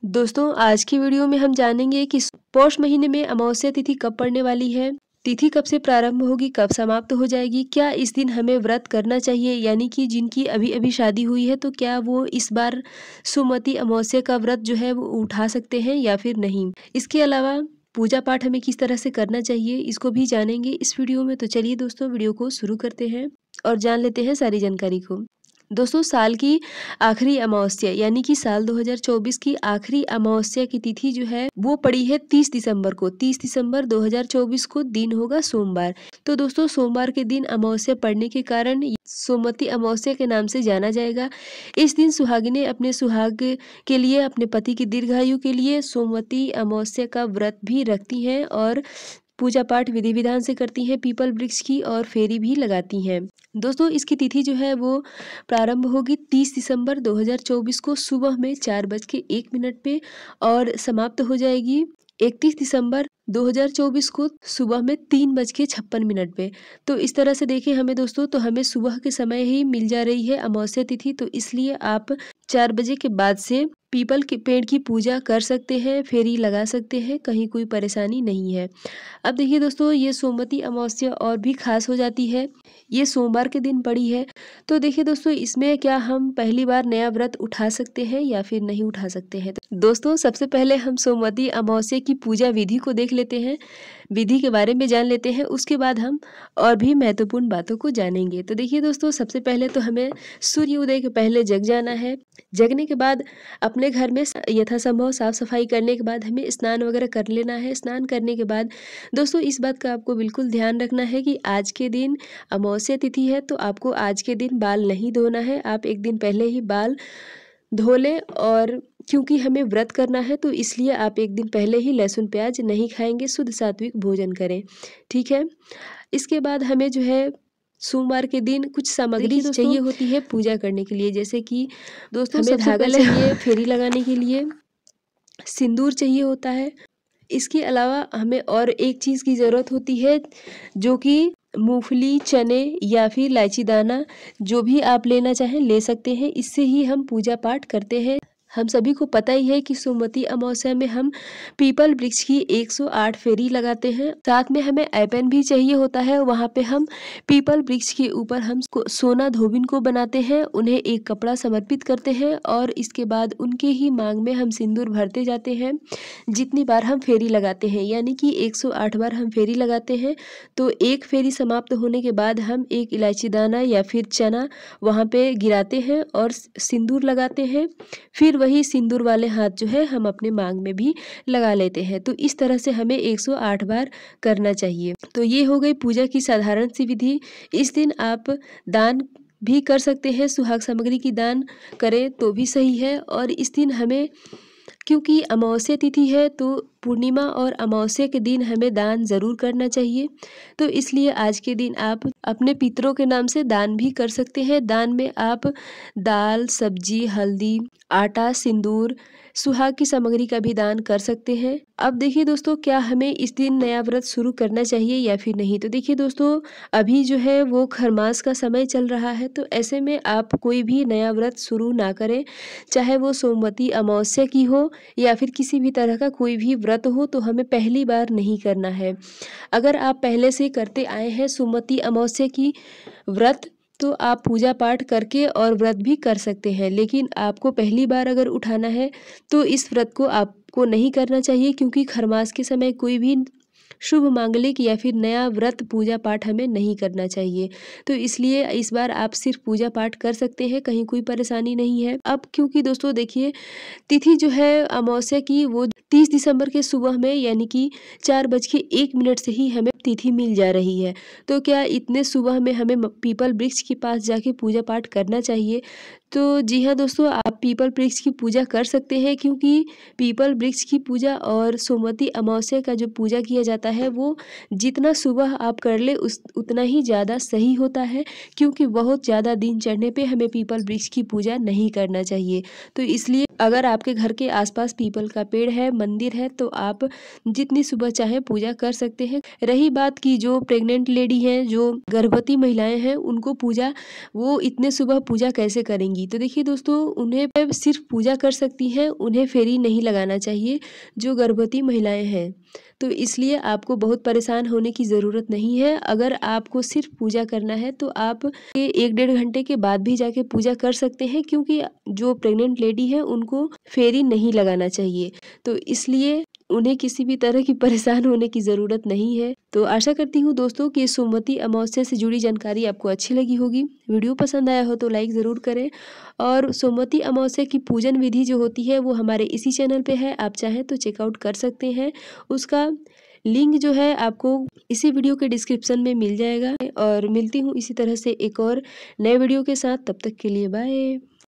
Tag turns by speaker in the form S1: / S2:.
S1: दोस्तों आज की वीडियो में हम जानेंगे कि पौष महीने में अमावस्या तिथि कब पड़ने वाली है, तिथि कब से प्रारंभ होगी, कब समाप्त हो जाएगी, क्या इस दिन हमें व्रत करना चाहिए, यानी कि जिनकी अभी अभी शादी हुई है तो क्या वो इस बार सुमति अमावस्या का व्रत जो है वो उठा सकते हैं या फिर नहीं। इसके अलावा पूजा पाठ हमें किस तरह से करना चाहिए इसको भी जानेंगे इस वीडियो में। तो चलिए दोस्तों वीडियो को शुरू करते हैं और जान लेते हैं सारी जानकारी को। दोस्तों साल की आखिरी अमावस्या यानी कि साल 2024 की आखिरी अमावस्या की तिथि जो है वो पड़ी है 30 दिसंबर को। 30 दिसंबर 2024 को दिन होगा सोमवार। तो दोस्तों सोमवार के दिन अमावस्या पड़ने के कारण सोमवती अमावस्या के नाम से जाना जाएगा। इस दिन सुहागिनें अपने सुहाग के लिए, अपने पति की दीर्घायु के लिए सोमवती अमावस्या का व्रत भी रखती हैं और पूजा पाठ विधि विधान से करती हैं, पीपल वृक्ष की और फेरी भी लगाती हैं। दोस्तों इसकी तिथि जो है वो प्रारंभ होगी 30 दिसंबर 2024 को सुबह में 4:01 पे और समाप्त हो जाएगी 31 दिसंबर 2024 को सुबह में 3:56 पे। तो इस तरह से देखें हमें दोस्तों तो हमें सुबह के समय ही मिल जा रही है अमावस्या तिथि। तो इसलिए आप 4 बजे के बाद से पीपल के पेड़ की पूजा कर सकते हैं, फेरी लगा सकते हैं, कहीं कोई परेशानी नहीं है। अब देखिए दोस्तों ये सोमवती अमावस्या और भी खास हो जाती है, ये सोमवार के दिन पड़ी है। तो देखिए दोस्तों इसमें क्या हम पहली बार नया व्रत उठा सकते हैं या फिर नहीं उठा सकते हैं। तो दोस्तों सबसे पहले हम सोमवती अमावस्या की पूजा विधि को देख लेते हैं, विधि के बारे में जान लेते हैं, उसके बाद हम और भी महत्वपूर्ण बातों को जानेंगे। तो देखिए दोस्तों सबसे पहले तो हमें सूर्य उदय के पहले जग जाना है। जगने के बाद अपने घर में यथासंभव साफ सफाई करने के बाद हमें स्नान वगैरह कर लेना है। स्नान करने के बाद दोस्तों इस बात का आपको बिल्कुल ध्यान रखना है कि आज के दिन अमावस्या तिथि है तो आपको आज के दिन बाल नहीं धोना है। आप एक दिन पहले ही बाल धो लें और क्योंकि हमें व्रत करना है तो इसलिए आप एक दिन पहले ही लहसुन प्याज नहीं खाएंगे, शुद्ध सात्विक भोजन करें, ठीक है। इसके बाद हमें जो है सोमवार के दिन कुछ सामग्री चाहिए होती है पूजा करने के लिए, जैसे कि दोस्तों हमें धागा चाहिए फेरी लगाने के लिए, सिंदूर चाहिए होता है। इसके अलावा हमें और एक चीज़ की ज़रूरत होती है जो कि मूंगफली, चने या फिर इलायची दाना, जो भी आप लेना चाहें ले सकते हैं। इससे ही हम पूजा पाठ करते हैं। हम सभी को पता ही है कि सोमवती अमावस्या में हम पीपल वृक्ष की 108 फेरी लगाते हैं। साथ में हमें ऐपन भी चाहिए होता है, वहाँ पे हम पीपल वृक्ष के ऊपर हम सोना धोबिन को बनाते हैं, उन्हें एक कपड़ा समर्पित करते हैं और इसके बाद उनके ही मांग में हम सिंदूर भरते जाते हैं जितनी बार हम फेरी लगाते हैं, यानी कि 108 बार हम फेरी लगाते हैं। तो एक फेरी समाप्त होने के बाद हम एक इलायची दाना या फिर चना वहाँ पे गिराते हैं और सिंदूर लगाते हैं। फिर वही सिंदूर वाले हाथ जो है हम अपने मांग में भी लगा लेते हैं। तो इस तरह से हमें 108 बार करना चाहिए। तो ये हो गई पूजा की साधारण सी विधि। इस दिन आप दान भी कर सकते हैं, सुहाग सामग्री की दान करें तो भी सही है। और इस दिन हमें क्योंकि अमावस्या तिथि है तो पूर्णिमा और अमावस्या के दिन हमें दान ज़रूर करना चाहिए। तो इसलिए आज के दिन आप अपने पितरों के नाम से दान भी कर सकते हैं। दान में आप दाल, सब्जी, हल्दी, आटा, सिंदूर, सुहाग की सामग्री का भी दान कर सकते हैं। अब देखिए दोस्तों क्या हमें इस दिन नया व्रत शुरू करना चाहिए या फिर नहीं। तो देखिए दोस्तों अभी जो है वो खरमास का समय चल रहा है, तो ऐसे में आप कोई भी नया व्रत शुरू ना करें, चाहे वो सोमवती अमावस्या की हो या फिर किसी भी तरह का कोई भी व्रत हो, तो हमें पहली बार नहीं करना है। अगर आप पहले से करते आए हैं सोमवती अमावस्या की व्रत तो आप पूजा पाठ करके और व्रत भी कर सकते हैं, लेकिन आपको पहली बार अगर उठाना है तो इस व्रत को आपको नहीं करना चाहिए, क्योंकि खरमास के समय कोई भी शुभ मांगलिक या फिर नया व्रत पूजा पाठ हमें नहीं करना चाहिए। तो इसलिए इस बार आप सिर्फ पूजा पाठ कर सकते हैं, कहीं कोई परेशानी नहीं है। अब क्योंकि दोस्तों देखिए तिथि जो है अमावस्या की वो 30 दिसंबर के सुबह में यानी कि 4:01 से ही हमें तिथि मिल जा रही है। तो क्या इतने सुबह में हमें पीपल वृक्ष के पास जाके पूजा पाठ करना चाहिए? तो जी हाँ दोस्तों, आप पीपल वृक्ष की पूजा कर सकते हैं, क्योंकि पीपल वृक्ष की पूजा और सोमवती अमावस्या का जो पूजा किया जाता है वो जितना सुबह आप कर ले उतना ही ज़्यादा सही होता है, क्योंकि बहुत ज़्यादा दिन चढ़ने पे हमें पीपल वृक्ष की पूजा नहीं करना चाहिए। तो इसलिए अगर आपके घर के आसपास पीपल का पेड़ है, मंदिर है, तो आप जितनी सुबह चाहे पूजा कर सकते हैं। रही बात की जो प्रेग्नेंट लेडी हैं, जो गर्भवती महिलाएं हैं, उनको पूजा वो इतने सुबह पूजा कैसे करेंगी। जाएंगी। तो देखिए दोस्तों, उन्हें सिर्फ पूजा कर सकती हैं, उन्हें फेरी नहीं लगाना चाहिए जो गर्भवती महिलाएं हैं। तो इसलिए आपको बहुत परेशान होने की ज़रूरत नहीं है। अगर आपको सिर्फ पूजा करना है तो आप 1 डेढ़ घंटे के बाद भी जाके पूजा कर सकते हैं, क्योंकि जो प्रेग्नेंट लेडी है उनको फेरी नहीं लगाना चाहिए। तो इसलिए उन्हें किसी भी तरह की परेशान होने की ज़रूरत नहीं है। तो आशा करती हूँ दोस्तों कि सोमवती अमावस्या से जुड़ी जानकारी आपको अच्छी लगी होगी। वीडियो पसंद आया हो तो लाइक ज़रूर करें। और सोमवती अमावस्या की पूजन विधि जो होती है वो हमारे इसी चैनल पे है, आप चाहें तो चेकआउट कर सकते हैं। उसका लिंक जो है आपको इसी वीडियो के डिस्क्रिप्शन में मिल जाएगा। और मिलती हूँ इसी तरह से एक और नए वीडियो के साथ, तब तक के लिए बाय।